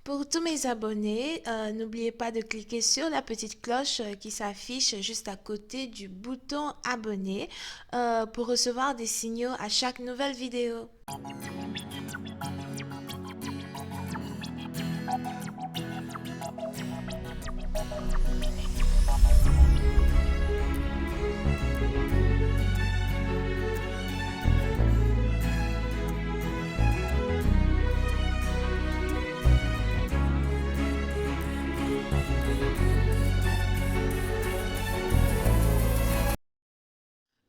Pour tous mes abonnés, n'oubliez pas de cliquer sur la petite cloche qui s'affiche juste à côté du bouton abonner pour recevoir des signaux à chaque nouvelle vidéo.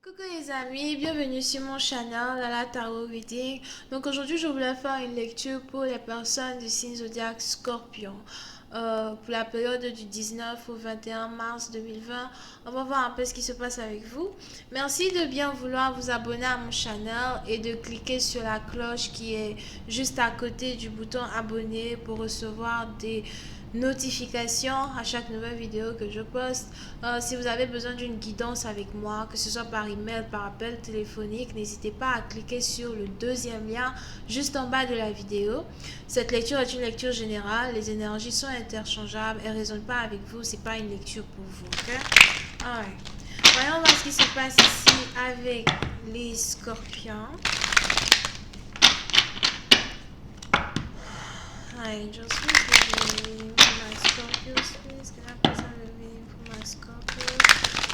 Coucou les amis, bienvenue sur mon channel Lala Tarot Reading. Donc aujourd'hui je voulais faire une lecture pour les personnes du signe zodiaque Scorpion. Pour la période du 19 au 21 mars 2020, on va voir un peu ce qui se passe avec vous. Merci de bien vouloir vous abonner à mon channel et de cliquer sur la cloche qui est juste à côté du bouton abonner pour recevoir des notifications à chaque nouvelle vidéo que je poste. Si vous avez besoin d'une guidance avec moi, que ce soit par email, par appel téléphonique, n'hésitez pas à cliquer sur le deuxième lien juste en bas de la vidéo. Cette lecture est une lecture générale, les énergies sont interchangeables, elles ne résonnent pas avec vous, c'est pas une lecture pour vous, ok? Alright. Voyons voir ce qui se passe ici avec les scorpions. Angels, please give me reading for my Scorpios, please. Can I please have a reading for my Scorpios?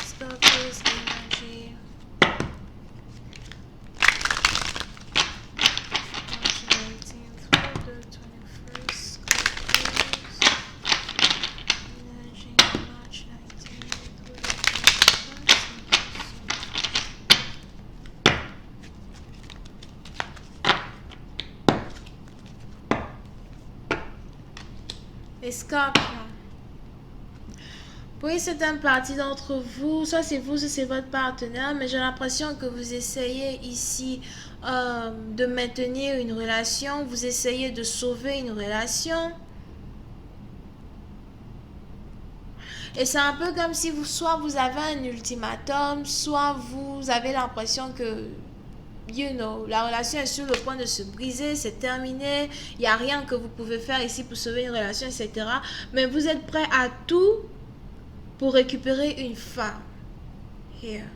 Scorpios energy. March 19th through the 21st. Scorpios energy. March 19th through the 21st. Les scorpions. Oui, c'est une partie d'entre vous, soit c'est vous, soit c'est votre partenaire, mais j'ai l'impression que vous essayez ici de maintenir une relation, vous essayez de sauver une relation. Et c'est un peu comme si soit vous avez un ultimatum, soit vous avez l'impression que, la relation est sur le point de se briser, c'est terminé, il n'y a rien que vous pouvez faire ici pour sauver une relation, etc. Mais vous êtes prêt à tout pour récupérer une femme. Here.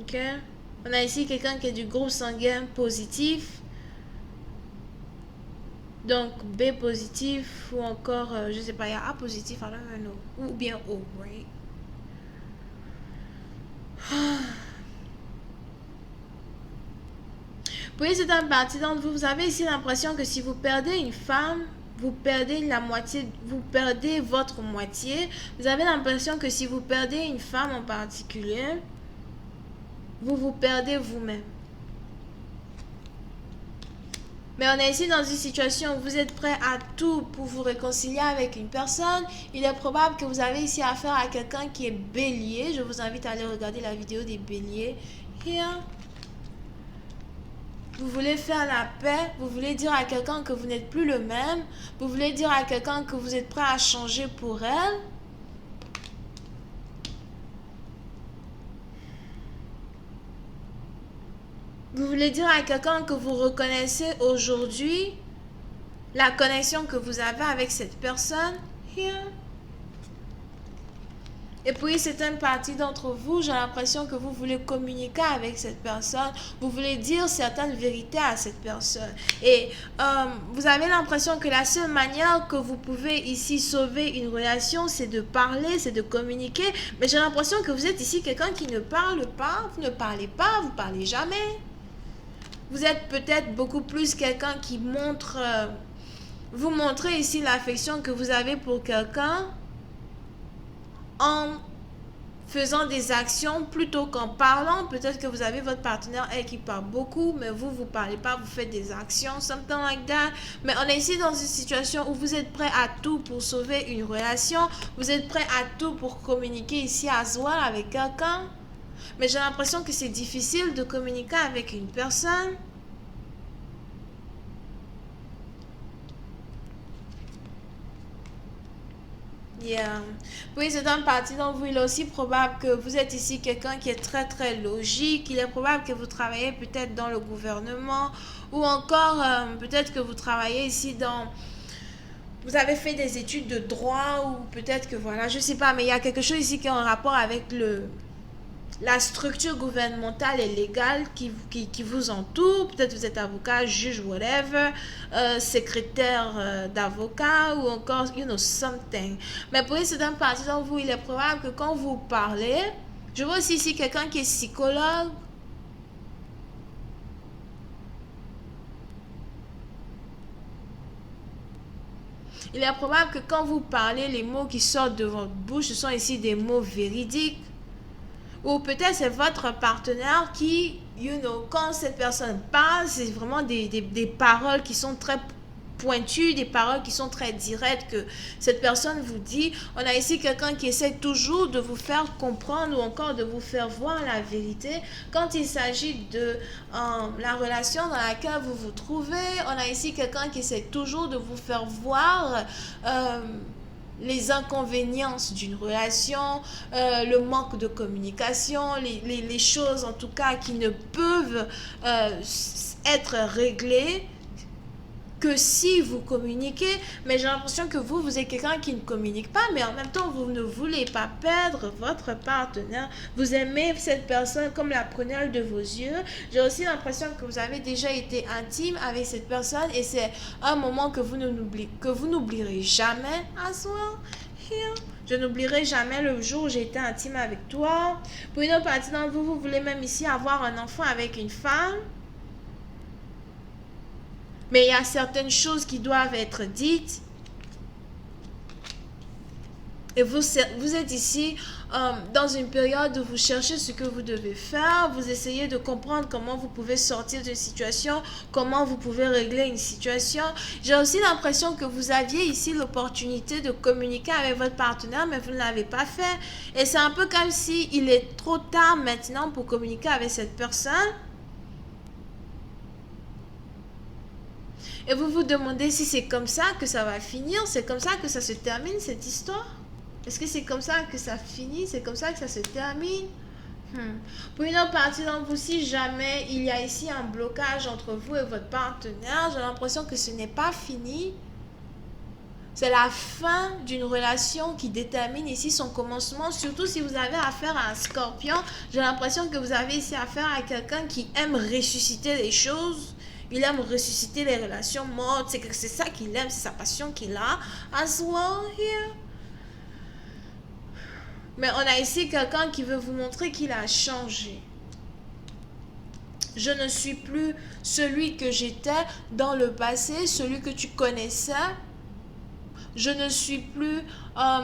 Ok. On a ici quelqu'un qui est du groupe sanguin positif. Donc B positif ou encore, je sais pas, il y a A positif, I don't know. Ou bien O, right? Puis c'est un parti d'entre vous. Vous avez ici l'impression que si vous perdez une femme, vous perdez la moitié, vous perdez votre moitié. Vous avez l'impression que si vous perdez une femme en particulier, vous vous perdez vous-même. Mais on est ici dans une situation où vous êtes prêt à tout pour vous réconcilier avec une personne. Il est probable que vous avez ici affaire à quelqu'un qui est bélier. Je vous invite à aller regarder la vidéo des béliers. Here. Vous voulez faire la paix. Vous voulez dire à quelqu'un que vous n'êtes plus le même. Vous voulez dire à quelqu'un que vous êtes prêt à changer pour elle. Vous voulez dire à quelqu'un que vous reconnaissez aujourd'hui la connexion que vous avez avec cette personne. Here. Et puis, c'est une partie d'entre vous, j'ai l'impression que vous voulez communiquer avec cette personne, vous voulez dire certaines vérités à cette personne. Et vous avez l'impression que la seule manière que vous pouvez ici sauver une relation, c'est de parler, c'est de communiquer. Mais j'ai l'impression que vous êtes ici quelqu'un qui ne parle pas, vous ne parlez pas, vous parlez jamais. Vous êtes peut-être beaucoup plus quelqu'un qui montre, vous montrez ici l'affection que vous avez pour quelqu'un en faisant des actions plutôt qu'en parlant. Peut-être que vous avez votre partenaire elle qui parle beaucoup, mais vous parlez pas, vous faites des actions, something like that. Mais on est ici dans une situation où vous êtes prêt à tout pour sauver une relation, vous êtes prêt à tout pour communiquer ici à soi avec quelqu'un. Mais j'ai l'impression que c'est difficile de communiquer avec une personne. Yeah. Oui, c'est une partie dont vous, il est aussi probable que vous êtes ici quelqu'un qui est très très logique. Il est probable que vous travaillez peut-être dans le gouvernement ou encore peut-être que vous travaillez ici dans... Vous avez fait des études de droit ou peut-être que voilà, je sais pas, mais il y a quelque chose ici qui est en rapport avec la structure gouvernementale et légale qui vous entoure. Peut-être vous êtes avocat, juge, whatever, secrétaire d'avocat ou encore, something. Mais pour une d'un partie d'entre vous, il est probable que quand vous parlez, je vois aussi ici quelqu'un qui est psychologue. Il est probable que quand vous parlez, les mots qui sortent de votre bouche, ce sont ici des mots véridiques. Ou peut-être c'est votre partenaire qui, quand cette personne parle, c'est vraiment des paroles qui sont très pointues, des paroles qui sont très directes que cette personne vous dit. On a ici quelqu'un qui essaie toujours de vous faire comprendre ou encore de vous faire voir la vérité quand il s'agit de la relation dans laquelle vous vous trouvez. On a ici quelqu'un qui essaie toujours de vous faire voir les inconvénients d'une relation, le manque de communication, les choses en tout cas qui ne peuvent être réglées que si vous communiquez. Mais j'ai l'impression que vous êtes quelqu'un qui ne communique pas, mais en même temps vous ne voulez pas perdre votre partenaire. Vous aimez cette personne comme la prunelle de vos yeux. J'ai aussi l'impression que vous avez déjà été intime avec cette personne et c'est un moment que vous n'oublierez jamais. As well. Here. Je n'oublierai jamais le jour où j'ai été intime avec toi. Pour une autre partie d'entre vous, vous voulez même ici avoir un enfant avec une femme. Mais il y a certaines choses qui doivent être dites. Et vous êtes ici dans une période où vous cherchez ce que vous devez faire. Vous essayez de comprendre comment vous pouvez sortir d'une situation, comment vous pouvez régler une situation. J'ai aussi l'impression que vous aviez ici l'opportunité de communiquer avec votre partenaire, mais vous ne l'avez pas fait. Et c'est un peu comme si il est trop tard maintenant pour communiquer avec cette personne. Et vous vous demandez si c'est comme ça que ça va finir, c'est comme ça que ça se termine cette histoire. Est-ce que c'est comme ça que ça finit, c'est comme ça que ça se termine? Pour une autre partie d'entre vous, si jamais il y a ici un blocage entre vous et votre partenaire, j'ai l'impression que ce n'est pas fini. C'est la fin d'une relation qui détermine ici son commencement, surtout si vous avez affaire à un scorpion. J'ai l'impression que vous avez ici affaire à quelqu'un qui aime ressusciter les choses. Il aime ressusciter les relations mortes. C'est ça qu'il aime, c'est sa passion qu'il a. As well here. Mais on a ici quelqu'un qui veut vous montrer qu'il a changé. Je ne suis plus celui que j'étais dans le passé, celui que tu connaissais. Je ne suis plus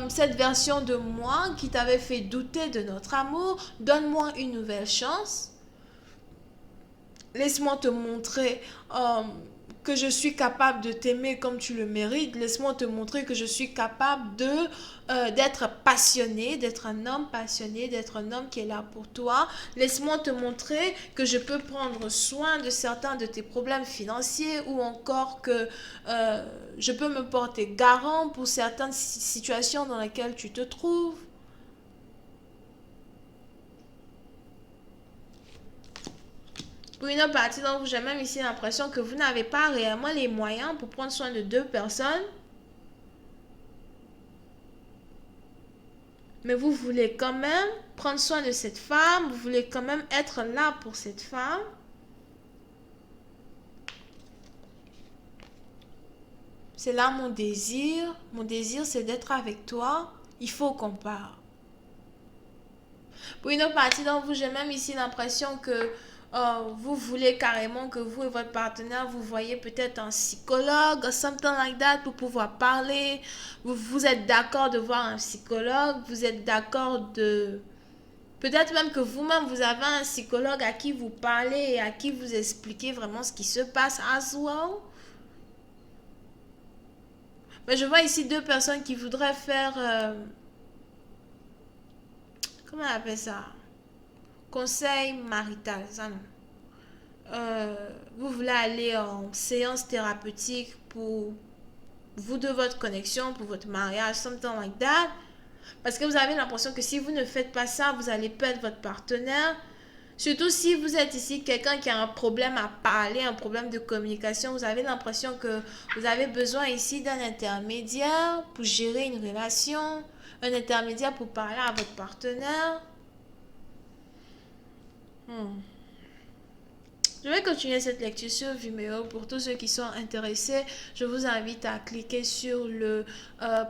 cette version de moi qui t'avait fait douter de notre amour. Donne-moi une nouvelle chance. Laisse-moi te montrer que je suis capable de t'aimer comme tu le mérites. Laisse-moi te montrer que je suis capable d'être passionné, d'être un homme passionné, d'être un homme qui est là pour toi. Laisse-moi te montrer que je peux prendre soin de certains de tes problèmes financiers ou encore que je peux me porter garant pour certaines situations dans lesquelles tu te trouves. Pour une autre partie d'entre vous, j'ai même ici l'impression que vous n'avez pas réellement les moyens pour prendre soin de deux personnes. Mais vous voulez quand même prendre soin de cette femme, vous voulez quand même être là pour cette femme. C'est là mon désir. Mon désir, c'est d'être avec toi. Il faut qu'on parle. Pour une autre partie d'entre vous, j'ai même ici l'impression que vous voulez carrément que vous et votre partenaire, vous voyez peut-être un psychologue, something like that, pour pouvoir parler. Vous êtes d'accord de voir un psychologue, vous êtes d'accord de... Peut-être même que vous-même, vous avez un psychologue à qui vous parlez et à qui vous expliquez vraiment ce qui se passe as well. Mais je vois ici deux personnes qui voudraient faire... comment on appelle ça? Conseil marital, ça non. Vous voulez aller en séance thérapeutique pour vous de votre connexion, pour votre mariage, something like that. Parce que vous avez l'impression que si vous ne faites pas ça, vous allez perdre votre partenaire. Surtout si vous êtes ici quelqu'un qui a un problème à parler, un problème de communication, vous avez l'impression que vous avez besoin ici d'un intermédiaire pour gérer une relation, un intermédiaire pour parler à votre partenaire. Je vais continuer cette lecture sur Vimeo. Pour tous ceux qui sont intéressés, je vous invite à cliquer sur le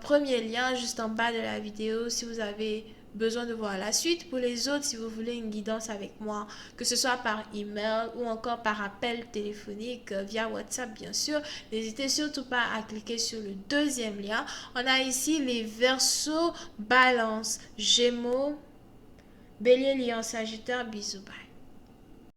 premier lien juste en bas de la vidéo si vous avez besoin de voir la suite. Pour les autres, si vous voulez une guidance avec moi, que ce soit par email ou encore par appel téléphonique via WhatsApp bien sûr, n'hésitez surtout pas à cliquer sur le deuxième lien. On a ici les Verseaux, Balance, Gémeaux, Bélier, Lion, Sagittaire, bisous, bye.